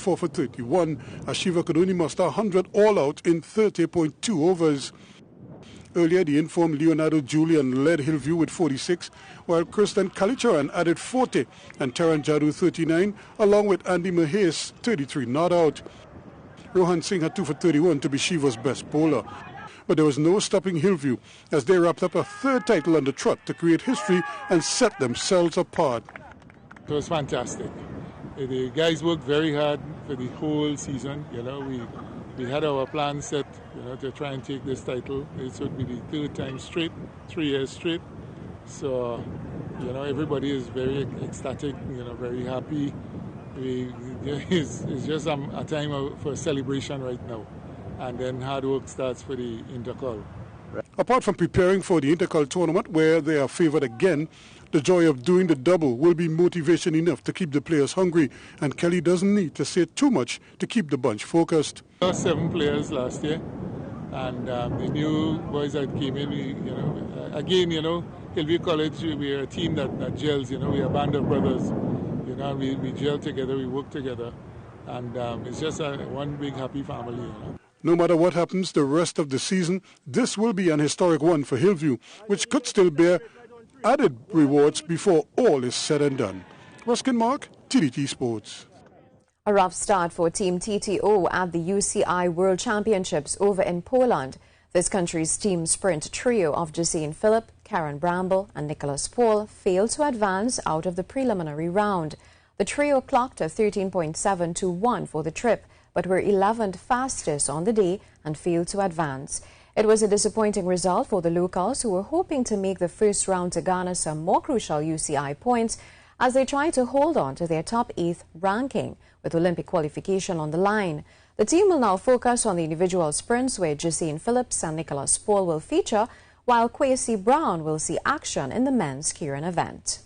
4 for 31 as Shiva could only muster 100 all-out in 30.2 overs. Earlier, the informed Leonardo Julian led Hillview with 46, while Kristen Kalicharan added 40 and Taran Jadu 39, along with Andy Mahes 33 not out. Rohan Singh had 2 for 31 to be Shiva's best bowler. But there was no stopping Hillview as they wrapped up a third title on the trot to create history and set themselves apart. It was fantastic. The guys worked very hard for the whole season. We had our plan set, to try and take this title. This would be the third time straight, 3 years straight. So, everybody is very ecstatic, very happy. It's just a time for celebration right now. And then hard work starts for the Intercol. Apart from preparing for the Intercol tournament, where they are favoured again, the joy of doing the double will be motivation enough to keep the players hungry, and Kelly doesn't need to say too much to keep the bunch focused. 7 players last year, and the new boys that came in, again, Hillview College, we're a team that gels, we're a band of brothers, we gel together, we work together, and it's just one big happy family, No matter what happens the rest of the season, this will be an historic one for Hillview, which could still bear added rewards before all is said and done. Ruskin Mark, TTT Sports. A rough start for Team TTO at the UCI World Championships over in Poland. This country's team sprint trio of Jacine Phillip, Karen Bramble and Nicholas Paul failed to advance out of the preliminary round. The trio clocked a 13.721 for the trip, but were 11th fastest on the day and failed to advance. It was a disappointing result for the locals, who were hoping to make the first round to garner some more crucial UCI points as they try to hold on to their top 8th ranking with Olympic qualification on the line. The team will now focus on the individual sprints, where Jacine Phillips and Nicholas Paul will feature, while Kwesi Brown will see action in the men's Keirin event.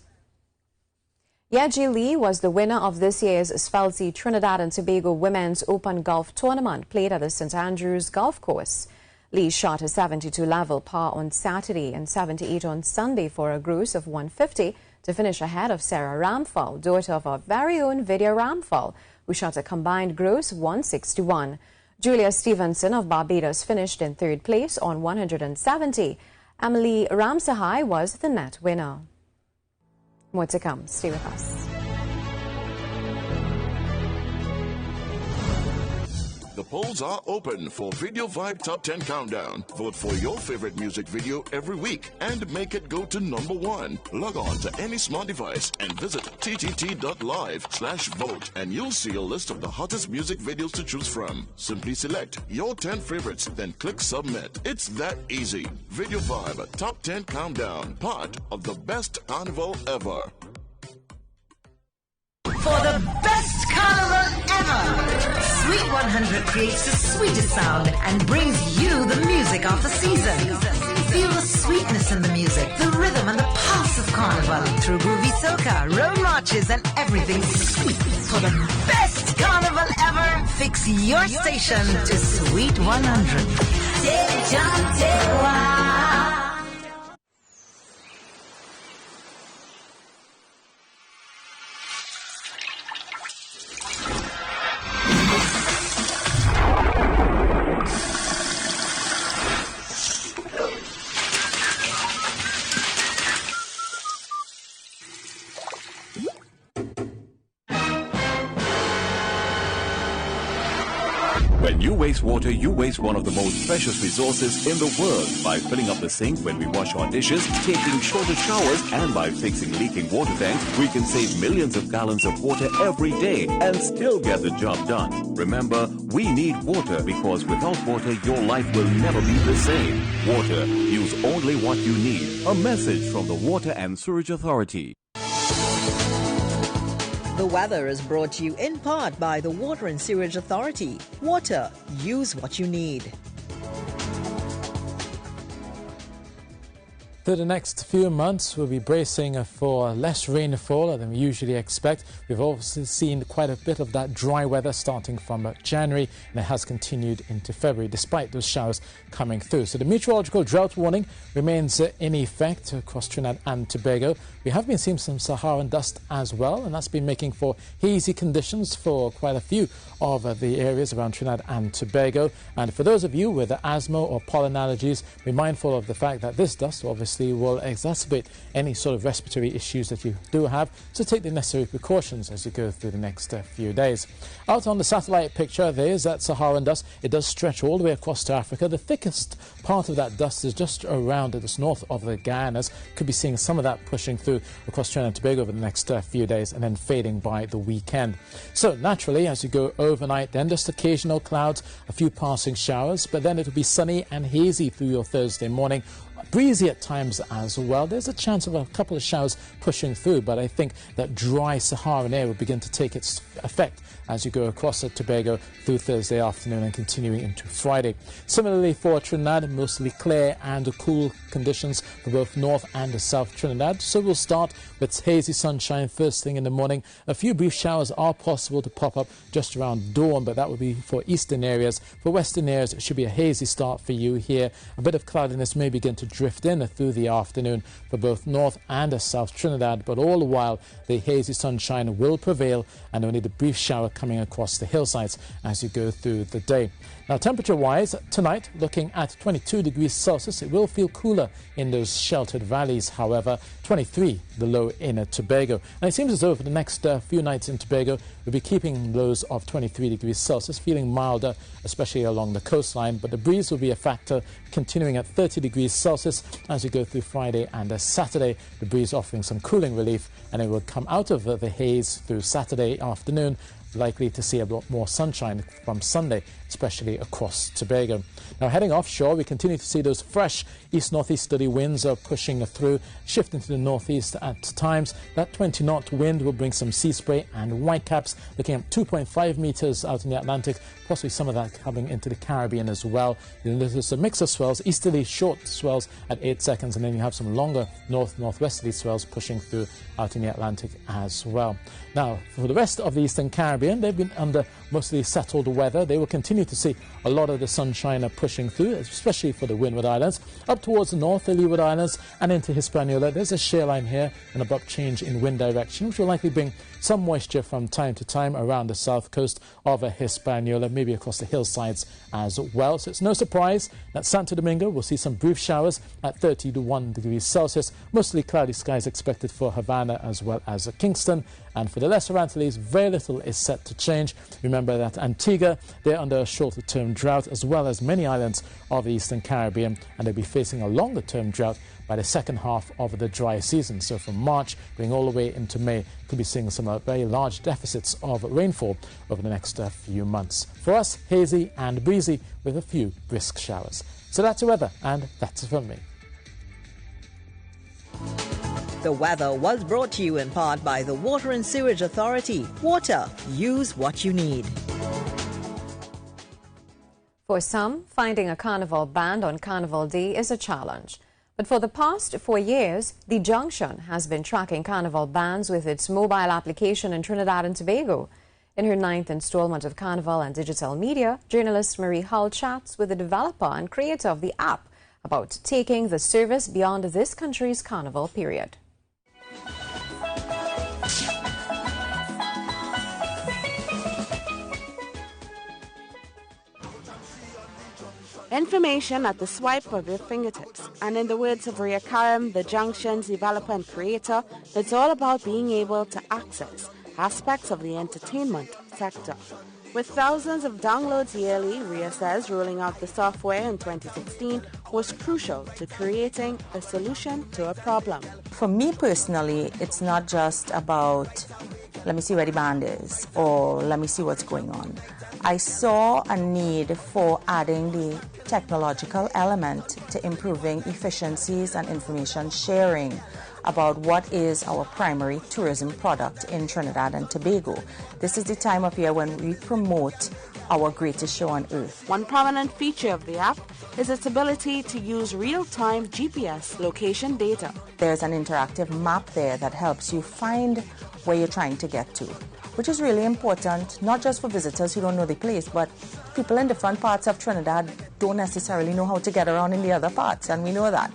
Yeji Lee was the winner of this year's Svelzi Trinidad and Tobago Women's Open Golf Tournament played at the St. Andrews Golf Course. Lee shot a 72 level par on Saturday and 78 on Sunday for a gross of 150 to finish ahead of Sarah Ramphal, daughter of our very own Vidya Ramphal, who shot a combined gross of 161. Julia Stevenson of Barbados finished in 3rd place on 170. Emily Ramsahai was the net winner. More to come. Stay with us. The polls are open for Video Vibe Top 10 Countdown. Vote for your favorite music video every week and make it go to #1. Log on to any smart device and visit ttt.live/vote and you'll see a list of the hottest music videos to choose from. Simply select your 10 favorites, then click submit. It's that easy. Video Vibe Top 10 Countdown, part of the best carnival ever. For the best carnival ever, Sweet 100 creates the sweetest sound and brings you the music of the season. Feel the sweetness in the music, the rhythm and the pulse of Carnival through groovy soca, road marches and everything sweet. For the best Carnival ever, fix your station to Sweet 100. When you waste water, you waste one of the most precious resources in the world by filling up the sink when we wash our dishes, taking shorter showers, and by fixing leaking water tanks. We can save millions of gallons of water every day and still get the job done. Remember, we need water because without water, your life will never be the same. Water, use only what you need. A message from the Water and Sewerage Authority. The weather is brought to you in part by the Water and Sewerage Authority. Water, use what you need. Through the next few months, we'll be bracing for less rainfall than we usually expect. We've also seen quite a bit of that dry weather starting from January, and it has continued into February, despite those showers coming through. So the meteorological drought warning remains in effect across Trinidad and Tobago. We have been seeing some Saharan dust as well, and that's been making for hazy conditions for quite a few of the areas around Trinidad and Tobago. And for those of you with asthma or pollen allergies, be mindful of the fact that this dust obviously will exacerbate any sort of respiratory issues that you do have, so take the necessary precautions as you go through the next few days. Out on the satellite picture, there is that Saharan dust. It does stretch all the way across to Africa. The thickest part of that dust is just around just north of the Guyanas. Could be seeing some of that pushing through across Trinidad and Tobago over the next few days and then fading by the weekend. So naturally, as you go overnight, then just occasional clouds, a few passing showers, but then it'll be sunny and hazy through your Thursday morning. Breezy at times as well. There's a chance of a couple of showers pushing through, but I think that dry Saharan air will begin to take its effect as you go across Tobago through Thursday afternoon and continuing into Friday. Similarly for Trinidad, mostly clear and cool conditions for both North and South Trinidad. So we'll start with hazy sunshine first thing in the morning. A few brief showers are possible to pop up just around dawn, but that will be for eastern areas. For western areas, it should be a hazy start for you here. A bit of cloudiness may begin to drift in through the afternoon for both North and South Trinidad, but all the while the hazy sunshine will prevail and only the brief shower coming across the hillsides as you go through the day. Now, temperature-wise, tonight, looking at 22 degrees Celsius. It will feel cooler in those sheltered valleys, however. 23 the low in Tobago. And it seems as though for the next few nights in Tobago, we'll be keeping lows of 23 degrees Celsius, feeling milder, especially along the coastline. But the breeze will be a factor, continuing at 30 degrees Celsius as you go through Friday and Saturday. The breeze offering some cooling relief, and it will come out of the haze through Saturday afternoon, likely to see a lot more sunshine from Sunday, especially across Tobago. Now, heading offshore, we continue to see those fresh east-northeasterly winds are pushing through, shifting to the northeast at times. That 20-knot wind will bring some sea spray and whitecaps, looking at 2.5 meters out in the Atlantic, possibly some of that coming into the Caribbean as well. There's a mix of swells, easterly short swells at 8 seconds, and then you have some longer north-northwesterly swells pushing through out in the Atlantic as well. Now, for the rest of the Eastern Caribbean, they've been under mostly settled weather. They will continue to see a lot of the sunshine pushing through, especially for the Windward Islands. Up towards the north, the Leeward Islands, and into Hispaniola, there's a shear line here, an abrupt change in wind direction, which will likely bring some moisture from time to time around the south coast of Hispaniola, maybe across the hillsides as well. So it's no surprise that Santo Domingo will see some brief showers at 31 degrees Celsius. Mostly cloudy skies expected for Havana as well as Kingston. And for the Lesser Antilles, very little is set to change. Remember that Antigua, they're under a shorter-term drought, as well as many islands of the Eastern Caribbean, and they'll be facing a longer-term drought by the second half of the dry season. So from March going all the way into May, could be seeing some very large deficits of rainfall over the next few months. For us, hazy and breezy with a few brisk showers. So that's the weather, and that's it from me. The weather was brought to you in part by the Water and Sewage Authority. Water, use what you need. For some, finding a carnival band on Carnival Day is a challenge. But for the past 4 years, the Junction has been tracking carnival bands with its mobile application in Trinidad and Tobago. In her 9th installment of Carnival and Digital Media, journalist Marie Hull chats with the developer and creator of the app about taking the service beyond this country's carnival period. Information at the swipe of your fingertips. And in the words of Ria Karam, the Junction's developer and creator, it's all about being able to access aspects of the entertainment sector. With thousands of downloads yearly, Ria says rolling out the software in 2016 was crucial to creating a solution to a problem. For me personally, it's not just about, let me see where the band is, or let me see what's going on. I saw a need for adding the technological element to improving efficiencies and information sharing about what is our primary tourism product in Trinidad and Tobago. This is the time of year when we promote our greatest show on earth. One prominent feature of the app is its ability to use real-time GPS location data. There's an interactive map there that helps you find where you're trying to get to, which is really important, not just for visitors who don't know the place, but people in different parts of Trinidad don't necessarily know how to get around in the other parts, and we know that.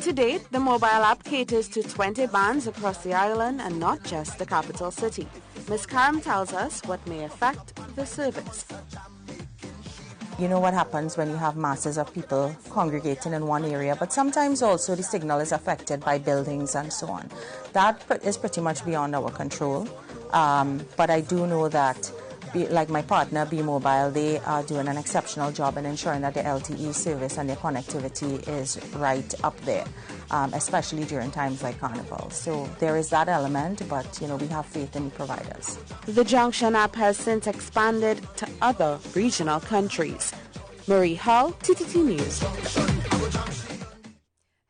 To date, the mobile app caters to 20 bands across the island and not just the capital city. Ms. Karam tells us what may affect the service. You know what happens when you have masses of people congregating in one area, but sometimes also the signal is affected by buildings and so on. That is pretty much beyond our control. But I do know that, like my partner, B-Mobile, they are doing an exceptional job in ensuring that the LTE service and their connectivity is right up there, especially during times like Carnival. So there is that element, but we have faith in the providers. The Junction app has since expanded to other regional countries. Marie Hull, TTT News.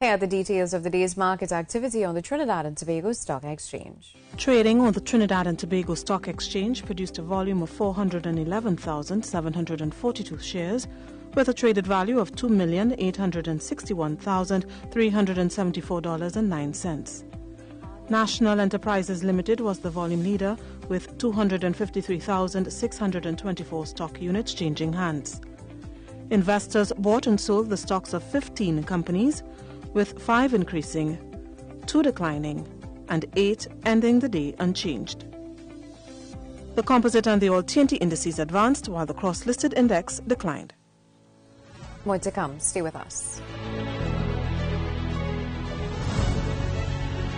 Here are the details of the day's market activity on the Trinidad and Tobago Stock Exchange. Trading on the Trinidad and Tobago Stock Exchange produced a volume of 411,742 shares with a traded value of $2,861,374.09. National Enterprises Limited was the volume leader with 253,624 stock units changing hands. Investors bought and sold the stocks of 15 companies, with 5 increasing, 2 declining, and 8 ending the day unchanged. The composite and the all-TNT indices advanced, while the cross-listed index declined. More to come. Stay with us.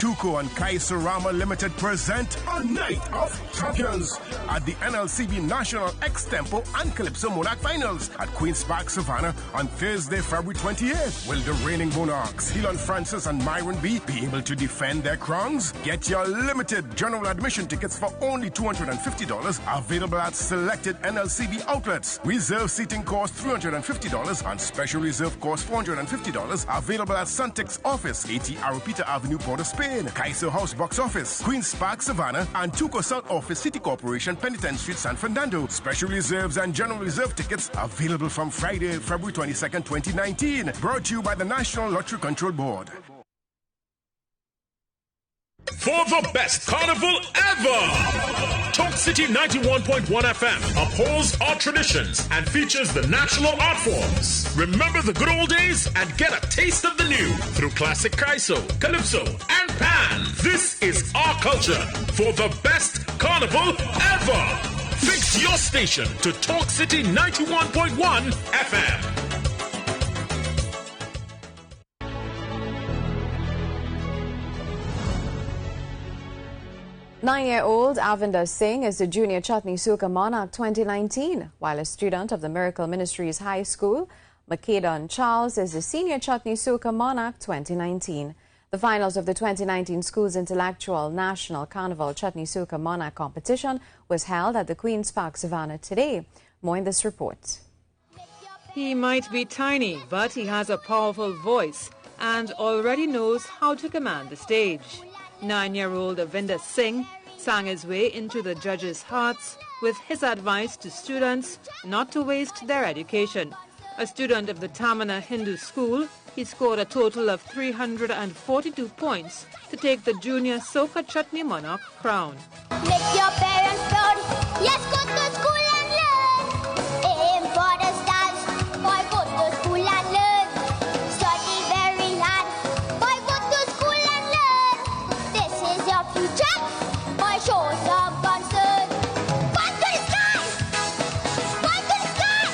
Tuco and Kaiserama Limited present a Night of Champions at the NLCB National X-Tempo and Calypso Monarch Finals at Queen's Park, Savannah on Thursday, February 28th. Will the reigning monarchs, Elon Francis and Myron B, be able to defend their crowns? Get your limited general admission tickets for only $250, available at selected NLCB outlets. Reserve seating costs $350 and special reserve costs $450, available at Suntec's office, 80 Arupita Avenue, Port of Spain. Kaiser House Box Office, Queen's Park, Savannah, and Tuco South Office, City Corporation, Penitent Street, San Fernando. Special reserves and general reserve tickets available from Friday, February 22nd, 2019. Brought to you by the National Lottery Control Board. For the best carnival ever! Talk City 91.1 FM upholds our traditions and features the national art forms. Remember the good old days and get a taste of the new through classic Calypso, and Pan. This is our culture for the best carnival ever. Fix your station to Talk City 91.1 FM. 9-year-old Avinder Singh is the Junior Chutney Soca Monarch 2019, while a student of the Miracle Ministries High School. Macedon Charles is the Senior Chutney Soca Monarch 2019. The finals of the 2019 Schools Intellectual National Carnival Chutney Soca Monarch competition was held at the Queen's Park, Savannah today. More in this report. He might be tiny, but he has a powerful voice and already knows how to command the stage. 9-year-old Avinder Singh sang his way into the judges' hearts with his advice to students not to waste their education. A student of the Tamana Hindu School, he scored a total of 342 points to take the Junior Soca Chutney Monarch crown. Make your parents proud. Yes, go to school and learn. Aim for the stars. Boy, go to school and learn. Study very hard. Boy, go to school and learn. This is your future. Boy, show some concern. Point to the sky. Point to the sky.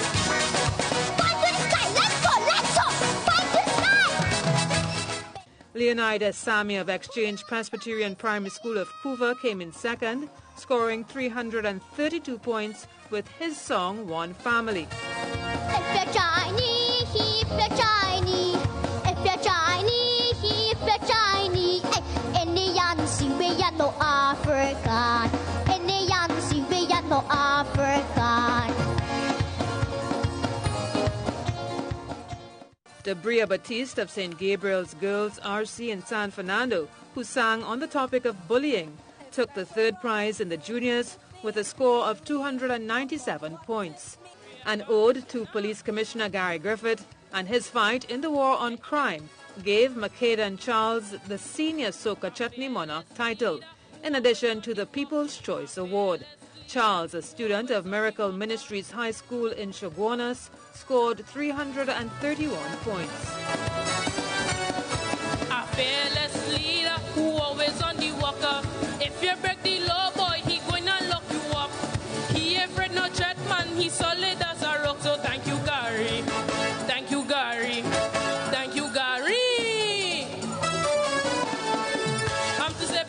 Point to the sky. Let's go. Let's go. Point to the sky. Leonidas Sami of Exchange Presbyterian Primary School of Couva came in second, scoring 332 points with his song One Family. If you're Chinese, if you're Chinese, if you're Chinese, if you're Chinese, Indian, see we are no African. Indian, see we are no African. Debria Batiste of St. Gabriel's Girls RC in San Fernando, who sang on the topic of bullying, took the third prize in the juniors with a score of 297 points. An ode to Police Commissioner Gary Griffith and his fight in the war on crime gave Macadan Charles the Senior Soca Chutney Monarch title, in addition to the People's Choice Award. Charles, a student of Miracle Ministries High School in Chaguanas, scored 331 points. A fearless leader who always on the walker. If you break the law, boy, he gonna lock you up. He afraid no threat, man, he solid as a rock. So thank you, Gary. Thank you, Gary. Thank you, Gary. I'm to say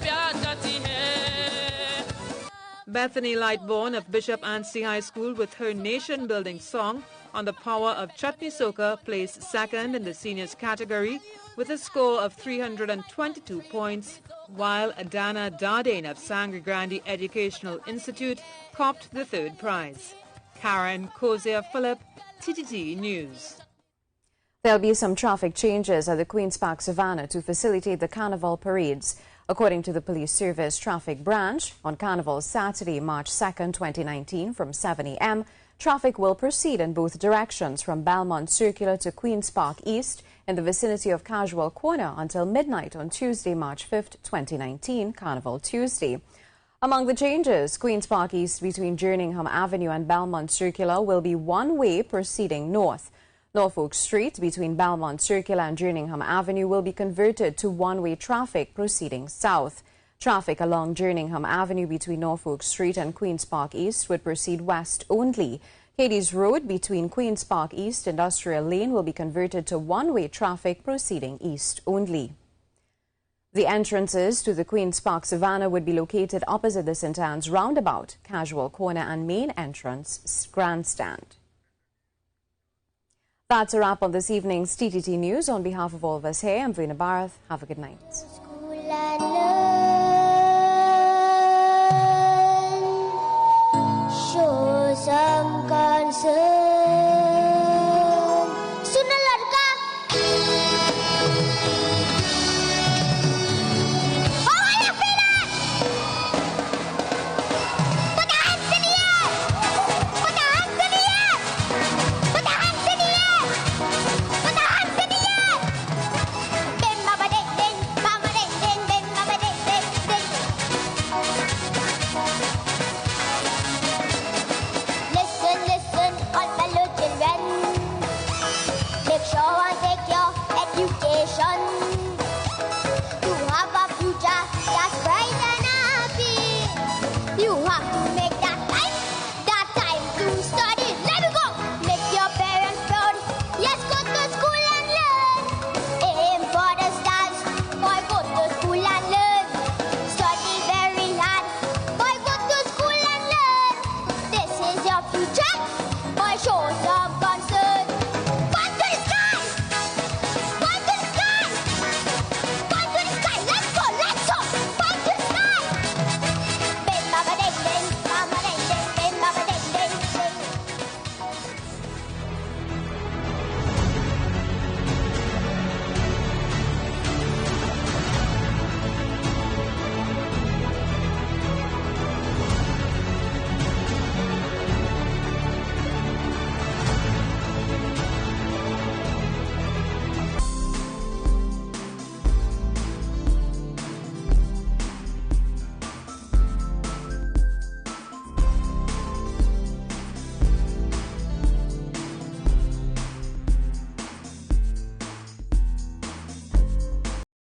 Bethany Lightbourne of Bishop Anstey High School, with her nation-building song on the power of Chutney Soca, placed second in the seniors category with a score of 322 points, while Adana Dardane of Sangre Grande Educational Institute copped the third prize. Karen Kozia-Phillip, TTT News. There'll be some traffic changes at the Queen's Park Savannah to facilitate the Carnival parades. According to the Police Service Traffic Branch, on Carnival Saturday, March 2nd, 2019, from 7 a.m., traffic will proceed in both directions from Belmont Circular to Queen's Park East in the vicinity of Casual Corner until midnight on Tuesday, March 5th, 2019, Carnival Tuesday. Among the changes, Queen's Park East between Jerningham Avenue and Belmont Circular will be one-way proceeding north. Norfolk Street between Belmont Circular and Jerningham Avenue will be converted to one-way traffic proceeding south. Traffic along Jerningham Avenue between Norfolk Street and Queen's Park East would proceed west only. Cadiz Road between Queen's Park East Industrial Lane will be converted to one-way traffic proceeding east only. The entrances to the Queen's Park Savannah would be located opposite the St. Anne's Roundabout, Casual Corner and main entrance grandstand. That's a wrap on this evening's TTT News. On behalf of all of us here, I'm Verna Bharath. Have a good night. Show some concern. Suna ladka. Oh, I feel it. Put your hands in the air. Put your hands in the air. Put your hands in the air. Put your hands in the air. Bim baba ding ding, baba ding ding, bim baba ding ding ding. Listen, listen, all fellow children. Make sure and take your education to have a future that's bright and happy. You have to make that time to study. Let me go. Make your parents proud. Yes, go to school and learn. Aim for the stars. Boy, go to school and learn. Study very hard. Boy, go to school and learn. This is your future. Boy, show some